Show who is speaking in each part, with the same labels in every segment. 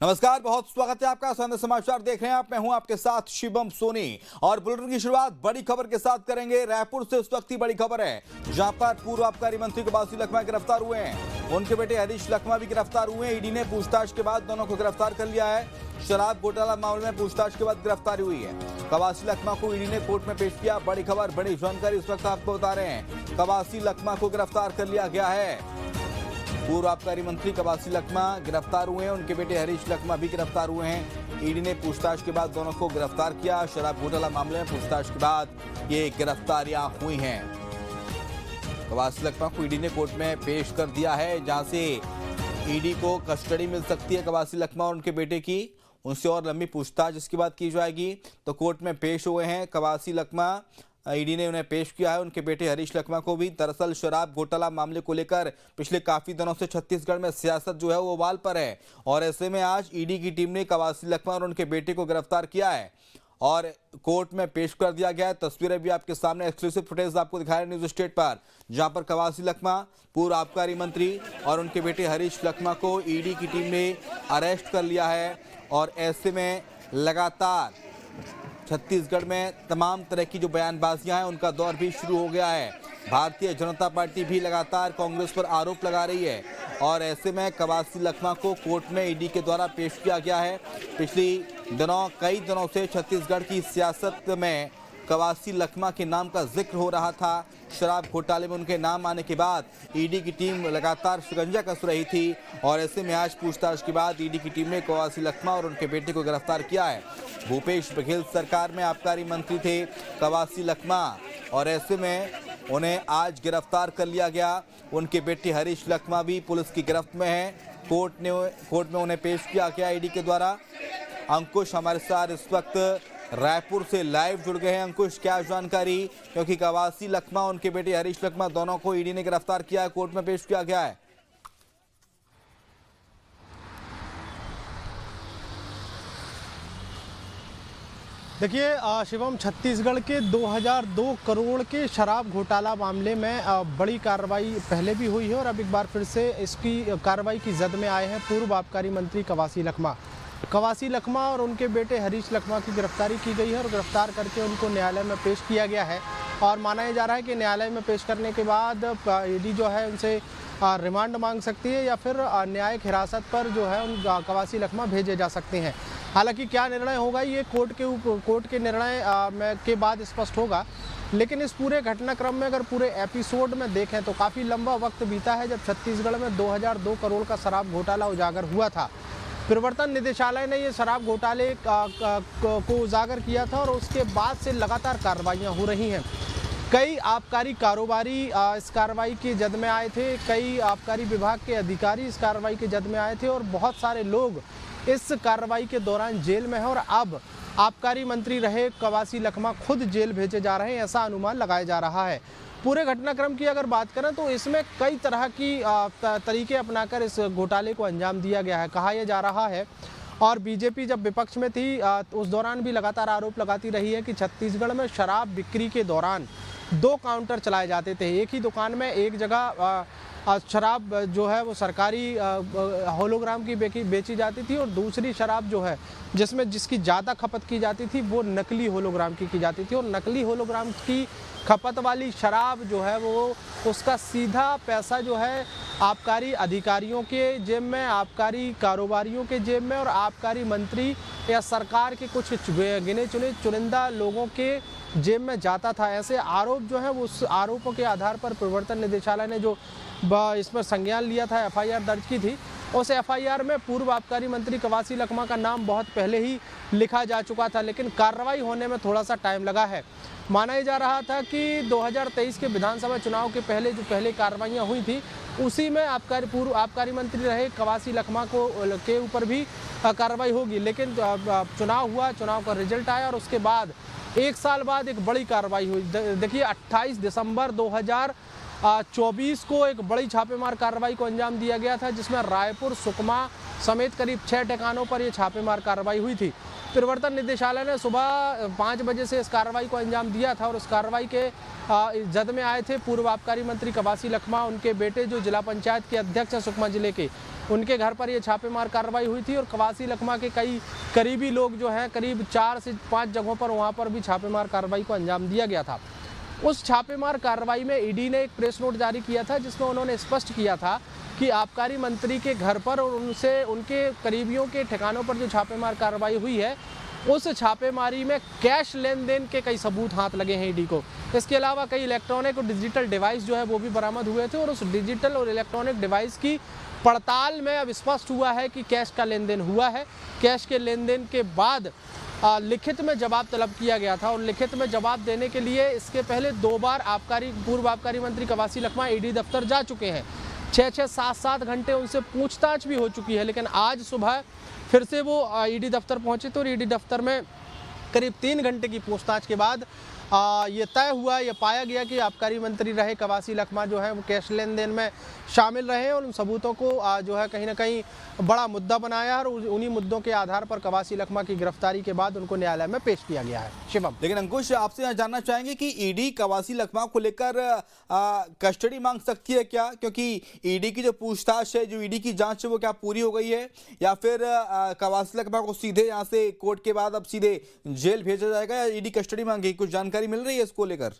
Speaker 1: नमस्कार, बहुत स्वागत है आपका। संध्या समाचार देख रहे हैं आप। मैं हूं आपके साथ शिवम सोनी और बुलेटिन की शुरुआत बड़ी खबर के साथ करेंगे। रायपुर से इस वक्त की बड़ी खबर है, जहां पर पूर्व आबकारी मंत्री कवासी लखमा गिरफ्तार हुए हैं। उनके बेटे हरीश लखमा भी गिरफ्तार हुए हैं। ईडी ने पूछताछ के बाद दोनों को गिरफ्तार कर लिया है। शराब घोटाला मामले में पूछताछ के बाद गिरफ्तारी हुई है। कवासी लखमा को ईडी ने कोर्ट में पेश किया। बड़ी खबर, बड़ी जानकारी इस वक्त आपको बता रहे हैं। कवासी लखमा को गिरफ्तार कर लिया गया है। पूर्व आबकारी मंत्री कवासी लखमा गिरफ्तार हुए हैं। उनके बेटे हरीश लखमा भी गिरफ्तार हुए हैं। ईडी ने पूछताछ के बाद दोनों को गिरफ्तार किया। शराब घोटाला मामले में पूछताछ के बाद ये गिरफ्तारियां हुई हैं। कवासी लखमा को ईडी ने कोर्ट में पेश कर दिया है, जहां से ईडी को कस्टडी मिल सकती है कवासी लखमा और उनके बेटे की। उनसे और लंबी पूछताछ इसके बाद की जाएगी। तो कोर्ट में पेश हुए हैं कवासी लखमा। ईडी ने उन्हें पेश किया है। उनके बेटे हरीश लखमा को भी। दरअसल शराब घोटाला मामले को लेकर पिछले काफी दिनों से छत्तीसगढ़ में सियासत जो है वो उबाल पर है, और ऐसे में आज ईडी की टीम ने कवासी लखमा और उनके बेटे को गिरफ्तार किया है और कोर्ट में पेश कर दिया गया है। तस्वीरें भी आपके सामने, एक्सक्लूसिव फुटेज आपको दिखा रहे हैं न्यूज स्टेट पर, जहां पर कवासी लखमा, पूर्व आबकारी मंत्री और उनके बेटे हरीश लखमा को ईडी की टीम ने अरेस्ट कर लिया है। और ऐसे में लगातार छत्तीसगढ़ में तमाम तरह की जो बयानबाजियां हैं उनका दौर भी शुरू हो गया है। भारतीय जनता पार्टी भी लगातार कांग्रेस पर आरोप लगा रही है, और ऐसे में कवासी लखमा को कोर्ट में ईडी के द्वारा पेश किया गया है। पिछली दिनों कई दिनों से छत्तीसगढ़ की सियासत में कवासी लखमा के नाम का जिक्र हो रहा था। शराब घोटाले में उनके नाम आने के बाद ईडी की टीम लगातार शिकंजा कस रही थी, और ऐसे में आज पूछताछ के बाद ईडी की टीम ने कवासी लखमा और उनके बेटे को गिरफ्तार किया है। भूपेश बघेल सरकार में आबकारी मंत्री थे कवासी लखमा, और ऐसे में उन्हें आज गिरफ्तार कर लिया गया। उनके बेटे हरीश लखमा भी पुलिस की गिरफ्त में है। कोर्ट में उन्हें पेश किया गया ईडी के द्वारा। अंकुश हमारे साथ इस वक्त रायपुर से लाइव जुड़ गए हैं। अंकुश, क्या जानकारी, क्योंकि कवासी लखमा और उनके बेटे हरीश लखमा दोनों को ईडी ने गिरफ्तार किया है, कोर्ट में पेश किया गया है।
Speaker 2: देखिए शिवम, छत्तीसगढ़ के 2002 करोड़ के शराब घोटाला मामले में बड़ी कार्रवाई पहले भी हुई है, और अब एक बार फिर से इसकी कार्रवाई की जद में आए हैं पूर्व आबकारी मंत्री कवासी लखमा। कवासी लखमा और उनके बेटे हरीश लखमा की गिरफ्तारी की गई है, और गिरफ्तार करके उनको न्यायालय में पेश किया गया है। और माना जा रहा है कि न्यायालय में पेश करने के बाद ईडी जो है उनसे रिमांड मांग सकती है, या फिर न्यायिक हिरासत पर जो है उन कवासी लखमा भेजे जा सकते हैं। हालांकि क्या निर्णय होगा ये कोर्ट के निर्णय के बाद स्पष्ट होगा। लेकिन इस पूरे घटनाक्रम में अगर पूरे एपिसोड में देखें तो काफ़ी लंबा वक्त बीता है जब छत्तीसगढ़ में 2002 करोड़ का शराब घोटाला उजागर हुआ था। प्रवर्तन निदेशालय ने ये शराब घोटाले को उजागर किया था, और उसके बाद से लगातार कार्रवाइयाँ हो रही हैं। कई आबकारी कारोबारी इस कार्रवाई की जद में आए थे, कई आबकारी विभाग के अधिकारी इस कार्रवाई के जद में आए थे, और बहुत सारे लोग इस कार्रवाई के दौरान जेल में हैं। और अब आबकारी मंत्री रहे कवासी लखमा खुद जेल भेजे जा रहे हैं, ऐसा अनुमान लगाया जा रहा है। पूरे घटनाक्रम की अगर बात करें तो इसमें कई तरह की तरीके अपनाकर इस घोटाले को अंजाम दिया गया है, कहा यह जा रहा है। और बीजेपी जब विपक्ष में थी उस दौरान भी लगातार आरोप लगाती रही है कि छत्तीसगढ़ में शराब बिक्री के दौरान 2 काउंटर चलाए जाते थे। एक ही दुकान में एक जगह शराब जो है वो सरकारी होलोग्राम की बेची जाती थी, और दूसरी शराब जो है जिसकी ज़्यादा खपत की जाती थी वो नकली होलोग्राम की जाती थी। और नकली होलोग्राम की खपत वाली शराब जो है वो उसका सीधा पैसा जो है आबकारी अधिकारियों के जेब में, आबकारी कारोबारियों के जेब में, और आबकारी मंत्री या सरकार के कुछ गिने चुने चुनिंदा लोगों के जेब में जाता था। ऐसे आरोप जो है उस आरोपों के आधार पर प्रवर्तन निदेशालय ने जो इस पर संज्ञान लिया था, एफआईआर दर्ज की थी, उस एफआईआर में पूर्व आबकारी मंत्री कवासी लखमा का नाम बहुत पहले ही लिखा जा चुका था। लेकिन कार्रवाई होने में थोड़ा सा टाइम लगा है। माना जा रहा था कि 2023 के विधानसभा चुनाव के पहले कार्रवाइयाँ हुई थी, उसी में पूर्व आबकारी मंत्री रहे कवासी लखमा के ऊपर भी कार्रवाई होगी। लेकिन चुनाव हुआ, चुनाव का रिजल्ट आया, और उसके बाद 1 साल बाद एक बड़ी कार्रवाई हुई। देखिए 28 दिसंबर 2024 को एक बड़ी छापेमार कार्रवाई को अंजाम दिया गया था, जिसमें रायपुर, सुकमा समेत करीब 6 ठिकानों पर यह छापेमार कार्रवाई हुई थी। प्रवर्तन निदेशालय ने सुबह 5 बजे से इस कार्रवाई को अंजाम दिया था, और उस कार्रवाई के जद में आए थे पूर्व आबकारी मंत्री कवासी लखमा, उनके बेटे जो जिला पंचायत के अध्यक्ष हैं सुकमा जिले के, उनके घर पर ये छापेमार कार्रवाई हुई थी और कवासी लखमा के कई करीबी लोग जो हैं, करीब 4 से 5 जगहों पर वहाँ पर भी छापेमार कार्रवाई को अंजाम दिया गया था। उस छापेमार कार्रवाई में ईडी ने एक प्रेस नोट जारी किया था जिसमें उन्होंने स्पष्ट किया था कि आबकारी मंत्री के घर पर और उनसे उनके करीबियों के ठिकानों पर जो छापेमार कार्रवाई हुई है, उस छापेमारी में कैश लेन देन के कई सबूत हाथ लगे हैं ईडी को। इसके अलावा कई इलेक्ट्रॉनिक और डिजिटल डिवाइस जो है वो भी बरामद हुए थे और उस डिजिटल और इलेक्ट्रॉनिक डिवाइस की पड़ताल में अब स्पष्ट हुआ है कि कैश का लेन देन हुआ है। कैश के लेन देन के बाद लिखित में जवाब तलब किया गया था और लिखित में जवाब देने के लिए इसके पहले 2 बार पूर्व आबकारी मंत्री कवासी लखमा ईडी दफ्तर जा चुके हैं। 6-6, 7-7 घंटे उनसे पूछताछ भी हो चुकी है, लेकिन आज सुबह फिर से वो ईडी दफ्तर पहुंचे तो ईडी दफ्तर में करीब 3 घंटे की पूछताछ के बाद ये तय हुआ, ये पाया गया कि आबकारी मंत्री रहे कवासी लखमा जो है वो कैश लेन देन में शामिल रहे और उन सबूतों को जो है कहीं ना कहीं बड़ा मुद्दा बनाया और उन्हीं मुद्दों के आधार पर कवासी लखमा की गिरफ्तारी के बाद उनको न्यायालय में पेश किया गया है। शिवम,
Speaker 1: लेकिन अंकुश, आपसे यहाँ जानना चाहेंगे कि ईडी कवासी लखमा को लेकर कस्टडी मांग सकती है क्या? क्योंकि ईडी की जो पूछताछ है, जो ईडी की जांच है, वो क्या पूरी हो गई है या फिर कवासी लखमा को सीधे यहाँ से कोर्ट के बाद अब सीधे जेल भेजा जाएगा या ईडी कस्टडी मांगेगी? कुछ जानकारी मिल रही है इसको लेकर?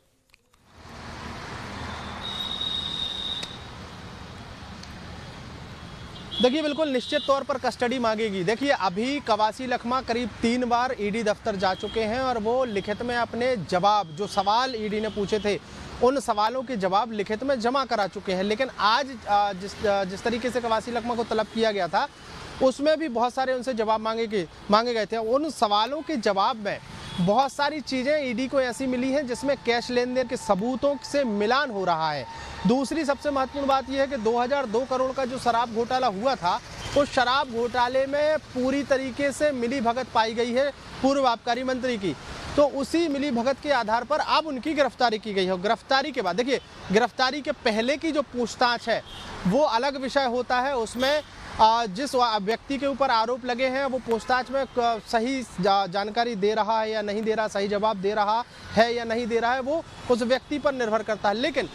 Speaker 2: देखिए, बिल्कुल निश्चित तौर पर कस्टडी मांगेगी। देखिए, अभी कवासी लखमा करीब 3 बार ईडी दफ्तर जा चुके हैं और वो लिखित में अपने जवाब, जो सवाल ईडी ने पूछे थे, उन सवालों के जवाब लिखित में जमा करा चुके हैं। लेकिन आज जिस तरीके से कवासी लखमा को तलब किया गया था, उसमें भी बहुत सारे उनसे जवाब मांगे गए थे। उन सवालों के जवाब में बहुत सारी चीज़ें ईडी को ऐसी मिली हैं जिसमें कैश लेन देन के सबूतों से मिलान हो रहा है। दूसरी सबसे महत्वपूर्ण बात यह है कि 2002 करोड़ का जो शराब घोटाला हुआ था, उस शराब घोटाले में पूरी तरीके से मिली भगत पाई गई है पूर्व आबकारी मंत्री की। तो उसी मिली भगत के आधार पर अब उनकी गिरफ्तारी की गई है। गिरफ्तारी के बाद, देखिए, गिरफ्तारी के पहले की जो पूछताछ है वो अलग विषय होता है। उसमें जिस व्यक्ति के ऊपर आरोप लगे हैं वो पूछताछ में सही जानकारी दे रहा है या नहीं दे रहा, सही जवाब दे रहा है या नहीं दे रहा है, वो उस व्यक्ति पर निर्भर करता है। लेकिन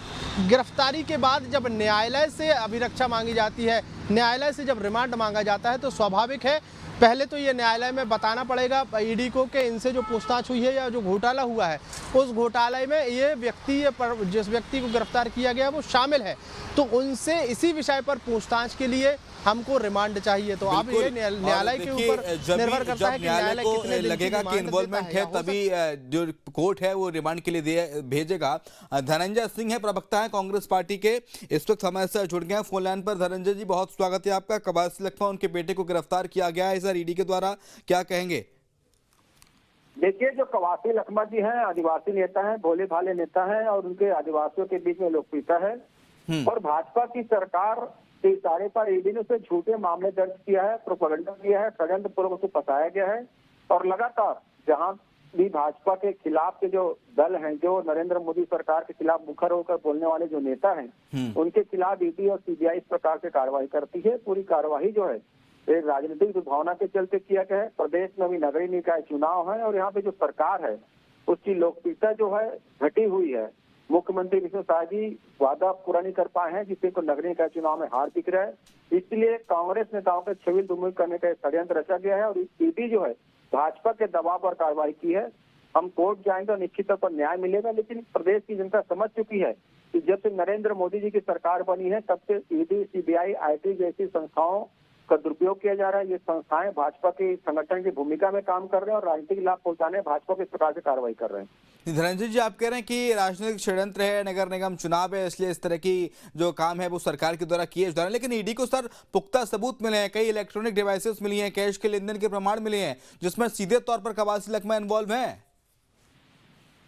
Speaker 2: गिरफ्तारी के बाद जब न्यायालय से अभिरक्षा मांगी जाती है, न्यायालय से जब रिमांड मांगा जाता है, तो स्वाभाविक है पहले तो ये न्यायालय में बताना पड़ेगा ईडी को कि इनसे जो पूछताछ हुई है या जो घोटाला हुआ है, उस घोटाले में ये व्यक्ति, जिस व्यक्ति को गिरफ्तार किया गया वो शामिल है, तो उनसे इसी विषय पर पूछताछ के लिए हमको रिमांड चाहिए। तो अब ये न्यायालय के ऊपर निर्भर करता है कि न्यायालय कितने दिन
Speaker 1: लगेगा कि इन्वॉल्वमेंट है, तभी जो कोर्ट है वो रिमांड के लिए भेजेगा। धनंजय सिंह है, प्रवक्ता है कांग्रेस पार्टी के, इस वक्त हमारे साथ जुड़ गए हैं फोन लाइन पर। धनंजय जी, बहुत स्वागत है आपका। कवासी लखमा, उनके बेटे को गिरफ्तार किया गया है सर ईडी के द्वारा, क्या कहेंगे?
Speaker 3: देखिए, जो कवासी लखमा जी हैं, आदिवासी नेता हैं, भोले भाले नेता हैं और उनके आदिवासियों के बीच में लोकप्रियता है और भाजपा की सरकार के इशारे पर ईडी ने उसे झूठे मामले दर्ज किया है, प्रोपेगेंडा किया है, षड्यंत्र पूर्वक उसे फंसाया गया है। और लगातार जहां भी भाजपा के खिलाफ के जो दल हैं, जो नरेंद्र मोदी सरकार के खिलाफ मुखर होकर बोलने वाले जो नेता हैं, उनके खिलाफ ईडी और सीबीआई इस प्रकार से कार्रवाई करती है। पूरी कार्रवाई जो है एक राजनीतिक दुर्भावना के चलते किया गया है। प्रदेश में भी नगरीय निकाय चुनाव है और यहाँ पे जो सरकार है उसकी लोकप्रियता जो है घटी हुई है। मुख्यमंत्री विष्णु साय जी वादा पूरा नहीं कर पाए हैं, जिससे को नगरीय निकाय चुनाव में हार दिख रहा है। इसलिए कांग्रेस नेताओं के छविल दुर्मुख करने का षड्यंत्र रचा गया है और ईडी जो है भाजपा के दबाव पर कार्रवाई की है। हम कोर्ट जाएंगे और निश्चित तौर पर न्याय मिलेगा, लेकिन प्रदेश की जनता समझ चुकी है कि जब से नरेंद्र मोदी जी की सरकार बनी है तब से ईडी, सीबीआई, आईटी जैसी संस्थाओं का दुरुपयोग किया जा रहा है। ये संस्थाएं भाजपा के संगठन की भूमिका में काम कर रहे हैं और राजनीतिक लाभ पहुंचाने भाजपा को इस प्रकार से कार्रवाई कर रहे हैं।
Speaker 1: धनंजय जी, आप कह रहे हैं कि राजनीतिक षड्यंत्र है, नगर निगम चुनाव है, इसलिए इस तरह की जो काम है वो सरकार के द्वारा किए जा रहे हैं। लेकिन ईडी को सर पुख्ता सबूत मिले हैं, कई इलेक्ट्रॉनिक डिवाइसेस मिली हैं, कैश के लेन देन के प्रमाण मिले हैं, जिसमें सीधे तौर पर कवासी लखमा इन्वॉल्व है।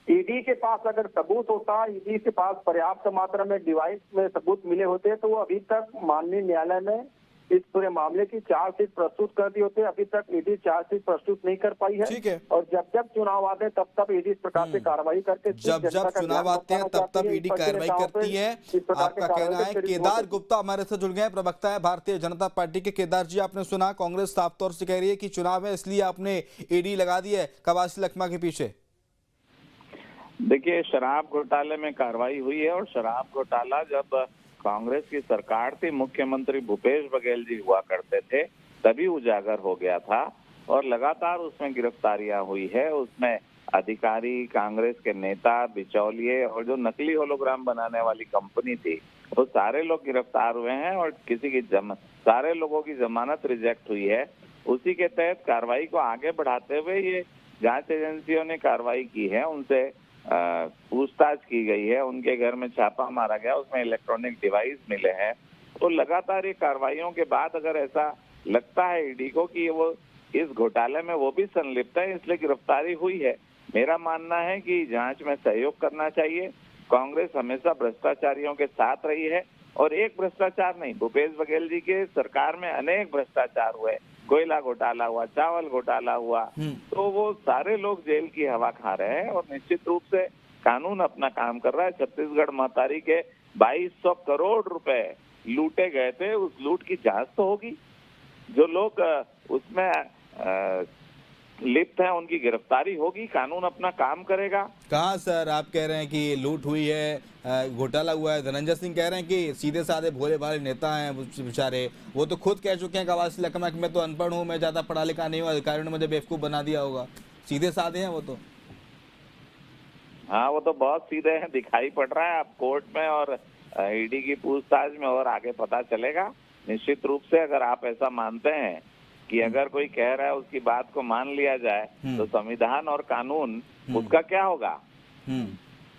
Speaker 3: ईडी के पास अगर सबूत होता, ईडी के पास पर्याप्त मात्रा में डिवाइस में सबूत मिले होते तो वो अभी तक माननीय न्यायालय में इस पूरे मामले की चार्जशीट प्रस्तुत कर दी होते। अभी तक ईडी चार्जशीट प्रस्तुत नहीं कर पाई है। और जब जब चुनाव आते हैं तब तब ईडी इस प्रकार से कार्रवाई करके,
Speaker 1: जब चुनाव आते हैं तब तब ईडी कार्रवाई करती है। आपका कहना है। केदार गुप्ता हमारे साथ जुड़ गए, प्रवक्ता है भारतीय जनता पार्टी के। केदार जी, आपने सुना कांग्रेस साफ तौर से कह रही है कि चुनाव है इसलिए आपने ईडी लगा दी है कवासी लखमा के पीछे।
Speaker 4: देखिए, शराब घोटाले में कार्रवाई हुई है और शराब घोटाला जब कांग्रेस की सरकार थी, मुख्यमंत्री भूपेश बघेल जी हुआ करते थे, तभी उजागर हो गया था और लगातार उसमें गिरफ्तारियां हुई है। उसमें अधिकारी, कांग्रेस के नेता, बिचौलिए और जो नकली होलोग्राम बनाने वाली कंपनी थी, वो सारे लोग गिरफ्तार हुए हैं और सारे लोगों की जमानत रिजेक्ट हुई है। उसी के तहत कार्रवाई को आगे बढ़ाते हुए ये जांच एजेंसियों ने कार्रवाई की है, उनसे पूछताछ की गई है, उनके घर में छापा मारा गया, उसमें इलेक्ट्रॉनिक डिवाइस मिले हैं। तो लगातार ये कार्रवाइयों के बाद अगर ऐसा लगता है ईडी को कि वो इस घोटाले में वो भी संलिप्त है, इसलिए गिरफ्तारी हुई है। मेरा मानना है कि जांच में सहयोग करना चाहिए। कांग्रेस हमेशा भ्रष्टाचारियों के साथ रही है और एक भ्रष्टाचार नहीं, भूपेश बघेल जी के सरकार में अनेक भ्रष्टाचार हुए, कोयला घोटाला हुआ, चावल घोटाला हुआ, तो वो सारे लोग जेल की हवा खा रहे हैं और निश्चित रूप से कानून अपना काम कर रहा है। छत्तीसगढ़ महतारी के 2200 करोड़ रुपए लूटे गए थे, उस लूट की जांच तो होगी। जो लोग उसमें लिप्त हैं उनकी गिरफ्तारी होगी, कानून अपना काम करेगा।
Speaker 1: कहाँ सर आप कह रहे हैं कि लूट हुई है, घोटाला हुआ है? धनंजय सिंह कह रहे हैं कि सीधे साधे भोले भाले नेता हैं बेचारे, वो तो खुद कह चुके हैं कवासी लखमा कि मैं तो अनपढ़ हूँ, मैं ज्यादा पढ़ा लिखा नहीं हूँ, अधिकारियों ने मुझे बेवकूफ बना दिया होगा। सीधे साधे हैं वो तो।
Speaker 4: हाँ, वो तो बहुत सीधे हैं, दिखाई पड़ रहा है। अब कोर्ट में और ईडी की पूछताछ में और आगे पता चलेगा। निश्चित रूप से अगर आप ऐसा मानते हैं कि अगर कोई कह रहा है उसकी बात को मान लिया जाए, तो संविधान और कानून उसका क्या होगा?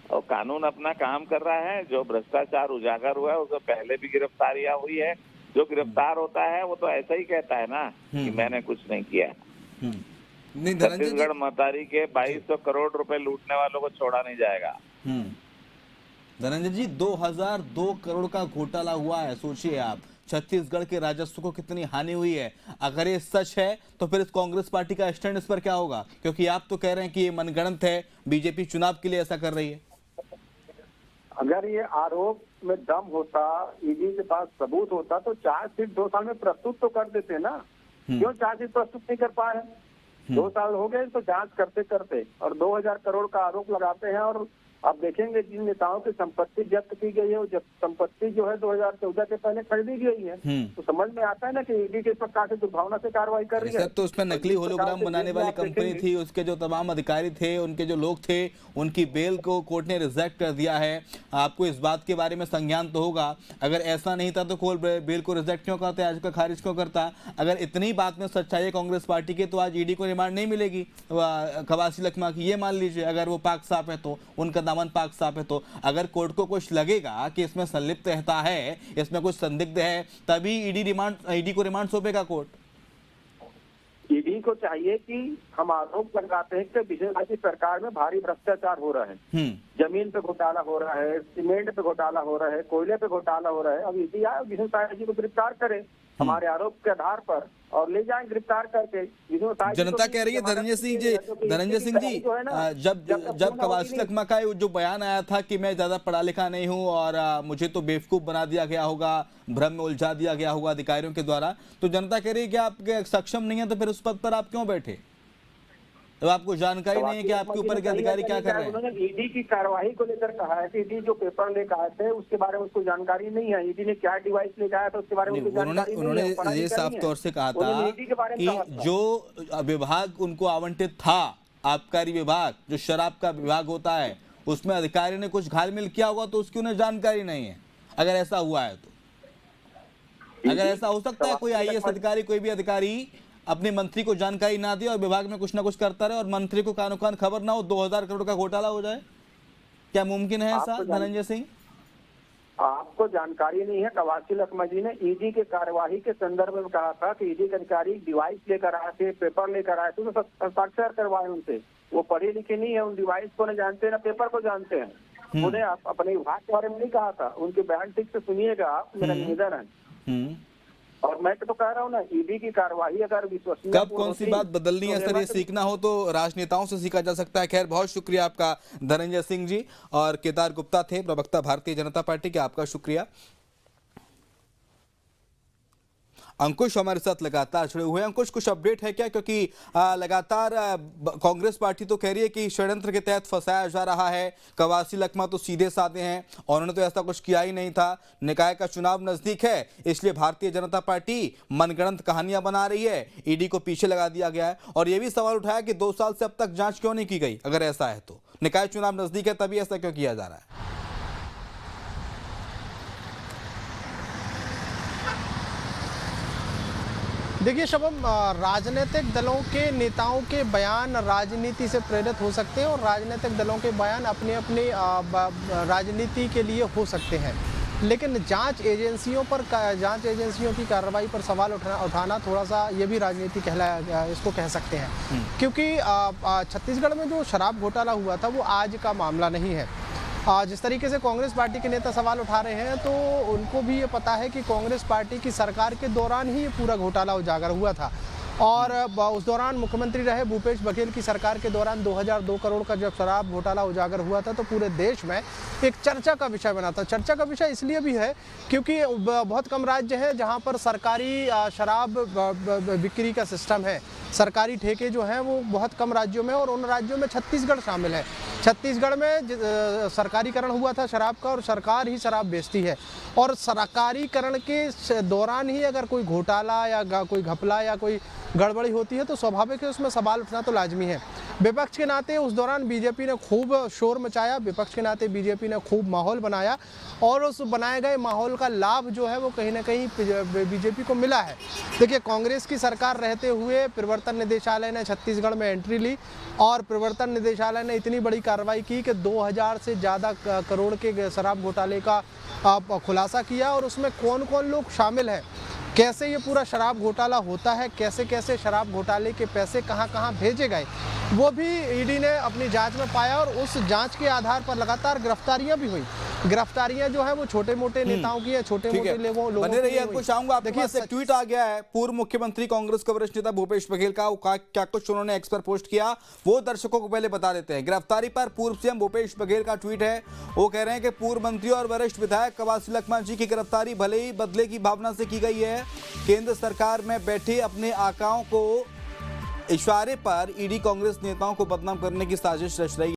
Speaker 4: और कानून अपना काम कर रहा है। जो भ्रष्टाचार उजागर हुआ है उससे पहले भी गिरफ्तारियां हुई है। जो गिरफ्तार होता है वो तो ऐसा ही कहता है ना कि मैंने कुछ नहीं किया। छत्तीसगढ़ महतारी के 2200 करोड़ रुपए लूटने वालों को छोड़ा नहीं जाएगा।
Speaker 1: धनंजय जी, 2002 करोड़ का घोटाला हुआ है, सोचिए आप, छत्तीसगढ़ के राजस्व को कितनी हानि हुई है। अगर ये सच है तो फिर इस कांग्रेस पार्टी का स्टैंड इस पर क्या होगा? क्योंकि आप तो कह रहे हैं कि ये मनगढ़ंत है, बीजेपी चुनाव के लिए ऐसा कर रही है।
Speaker 3: अगर ये आरोप में दम होता, ईडी के पास सबूत होता, तो चार्जशीट 2 साल में प्रस्तुत तो कर देते ना। क्यों चार्जशीट प्रस्तुत नहीं कर पाए? 2 साल हो गए तो जांच करते करते, और 2000 करोड़ का आरोप लगाते हैं। और आप देखेंगे जिन नेताओं की संपत्ति जब्त की गई है, वो संपत्ति जो है 2014 के पहले खरीदी गई है, तो समझ में आता है ना कि ईडी किस प्रकार से दुर्भावना से कार्रवाई कर रही है।
Speaker 1: तो उसमें नकली होलोग्राम बनाने वाली कंपनी थी, उसके जो तमाम अधिकारी थे, उनके जो लोग थे, उनकी बेल को कोर्ट ने रिजेक्ट कर दिया है। आपको इस बात के बारे में संज्ञान तो होगा। अगर ऐसा नहीं था तो कोर्ट बेल को रिजेक्ट क्यों करता, आज का खारिज क्यों करता? अगर इतनी बात में सच्चाई है कांग्रेस पार्टी की, तो आज ईडी को रिमांड नहीं मिलेगी कवासी लखमा की। ये मान लीजिए अगर वो पाक साफ है तो, उनका दामन पाक साफ है तो। अगर कोर्ट को कुछ लगेगा कि इसमें संलिप्त रहता है, इसमें कुछ संदिग्ध है, तभी ईडी को रिमांड सौंपेगा कोर्ट।
Speaker 3: ईडी को चाहिए कि हम आरोप लगाते हैं कि बिजनेस की सरकार में भारी भ्रष्टाचार हो रहा है, जमीन पे घोटाला हो रहा है, सीमेंट पे घोटाला हो रहा है, कोयले पे घोटाला हो रहा है। अब ईडी आए बिजनेस जी को गिरफ्तार करे हमारे आरोप के आधार पर और ले जाएं गिरफ्तार करके।
Speaker 1: जनता कह रही है धनंजय सिंह जी, जब कवासी लखमा का जो बयान आया था कि मैं ज्यादा पढ़ा लिखा नहीं हूं और मुझे तो बेवकूफ बना दिया गया होगा, भ्रम में उलझा दिया गया होगा अधिकारियों के द्वारा, तो जनता कह रही है कि आप सक्षम नहीं है, तो फिर उस पद पर आप क्यों बैठे? तो आपको जानकारी नहीं है कि आपके ऊपर के अधिकारी क्या कर रहे हैं?
Speaker 3: उन्होंने ईडी की कार्रवाई को लेकर कहा है कि ईडी जो पेपर लेकर आए थे उसके बारे में उसको जानकारी नहीं है। ईडी ने क्या डिवाइस लेकर आया था उसके बारे में जानकारी नहीं है।
Speaker 1: उन्होंने ये साफ तौर से कहा था कि जो विभाग उनको आवंटित था, आबकारी विभाग, जो शराब का विभाग होता है, उसमें अधिकारी ने कुछ घालमेल किया होगा तो उसकी उन्हें जानकारी नहीं है। अगर ऐसा हुआ है तो, अगर ऐसा हो सकता है कोई आईएएस अधिकारी, कोई भी अधिकारी अपने मंत्री को जानकारी ना दे और विभाग में कुछ ना कुछ करता रहे और मंत्री को कानो कान खबर ना हो, 2000 करोड़ का घोटाला हो जाए? क्या मुमकिन है ऐसा धनंजय सिंह?
Speaker 3: आपको जानकारी नहीं है। कवासी लखमा जी ने ईडी के कार्यवाही के संदर्भ में कहा था कि ईडी के अधिकारी डिवाइस लेकर आए थे, पेपर लेकर आए थे, तो हस्ताक्षर करवाए उनसे। वो पढ़े लिखे नहीं है, उन डिवाइस को नहीं जानते, ना पेपर को जानते हैं। उन्हें अपने विभाग के बारे में नहीं कहा था। उनके बयान ठीक से सुनिएगा आप, मेरा निवेदन है। और मैं तो कह रहा हूँ ना, ईडी की कार्रवाई अगर विश्वसनीय,
Speaker 1: कब कौन सी बात बदलनी है सर, ये सीखना हो तो राजनेताओं से सीखा जा सकता है। खैर, बहुत शुक्रिया आपका धनंजय सिंह जी। और केदार गुप्ता थे प्रवक्ता भारतीय जनता पार्टी के, आपका शुक्रिया। अंकुश हमारे साथ लगातार जुड़े हुए हैं। अंकुश, कुछ अपडेट है क्या? क्योंकि लगातार कांग्रेस पार्टी तो कह रही है कि षड्यंत्र के तहत फंसाया जा रहा है। कवासी लखमा तो सीधे साधे हैं और उन्होंने तो ऐसा कुछ किया ही नहीं था। निकाय का चुनाव नजदीक है, इसलिए भारतीय जनता पार्टी मनगढ़ंत कहानियां बना रही है। ईडी को पीछे लगा दिया गया है और यह भी सवाल उठाया कि 2 साल से अब तक जांच क्यों नहीं की गई। अगर ऐसा है तो निकाय चुनाव नजदीक है, तभी ऐसा क्यों किया जा रहा है?
Speaker 2: देखिए शुभम, राजनीतिक दलों के नेताओं के बयान राजनीति से प्रेरित हो सकते हैं और राजनीतिक दलों के बयान अपने अपने राजनीति के लिए हो सकते हैं, लेकिन जांच एजेंसियों की कार्रवाई पर सवाल उठाना थोड़ा सा ये भी राजनीति इसको कह सकते हैं। क्योंकि छत्तीसगढ़ में जो शराब घोटाला हुआ था वो आज का मामला नहीं है। जिस तरीके से कांग्रेस पार्टी के नेता सवाल उठा रहे हैं तो उनको भी ये पता है कि कांग्रेस पार्टी की सरकार के दौरान ही ये पूरा घोटाला उजागर हुआ था और उस दौरान मुख्यमंत्री रहे भूपेश बघेल की सरकार के दौरान 2002 करोड़ का जब शराब घोटाला उजागर हुआ था तो पूरे देश में एक चर्चा का विषय बना था। चर्चा का विषय इसलिए भी है क्योंकि बहुत कम राज्य हैं जहां पर सरकारी शराब बिक्री का सिस्टम है। सरकारी ठेके जो हैं वो बहुत कम राज्यों में, और उन राज्यों में छत्तीसगढ़ शामिल है। छत्तीसगढ़ में सरकारीकरण हुआ था शराब का और सरकार ही शराब बेचती है, और सरकारीकरण के दौरान ही अगर कोई घोटाला या कोई घपला या कोई गड़बड़ी होती है तो स्वाभाविक है उसमें सवाल उठना तो लाजमी है। विपक्ष के नाते उस दौरान बीजेपी ने खूब शोर मचाया, विपक्ष के नाते बीजेपी ने खूब माहौल बनाया और उस बनाए गए माहौल का लाभ जो है वो कहीं ना कहीं बीजेपी को मिला है। देखिए, कांग्रेस की सरकार रहते हुए प्रवर्तन निदेशालय ने छत्तीसगढ़ में एंट्री ली और प्रवर्तन निदेशालय ने इतनी बड़ी कार्रवाई की कि 2000 से ज़्यादा करोड़ के शराब घोटाले का खुलासा किया और उसमें कौन कौन लोग शामिल हैं, कैसे ये पूरा शराब घोटाला होता है, कैसे कैसे शराब घोटाले के पैसे कहाँ कहाँ भेजे गए, वो भी ईडी ने अपनी जांच में पाया और उस जांच के आधार पर लगातार गिरफ्तारियां भी हुई। गिरफ्तारियां जो है वो छोटे मोटे नेताओं की है, छोटे मोटे लोगों
Speaker 1: बने रहिए। अंकुश, आऊंगा आपके पास। एक ट्वीट आ गया है पूर्व मुख्यमंत्री कांग्रेस के वरिष्ठ नेता भूपेश बघेल का, क्या कुछ उन्होंने एक्स पर पोस्ट किया वो दर्शकों को पहले बता देते हैं। गिरफ्तारी पर पूर्व सीएम भूपेश बघेल का ट्वीट है। वो कह रहे हैं कि पूर्व मंत्री और वरिष्ठ विधायक कवासी लखमा जी की गिरफ्तारी भले ही बदले की भावना से की गई है, केंद्र सरकार में बैठे अपने आकाओं को इशारे पर ईडी कांग्रेस नेताओं को बदनाम करने की साजिश रच रही है।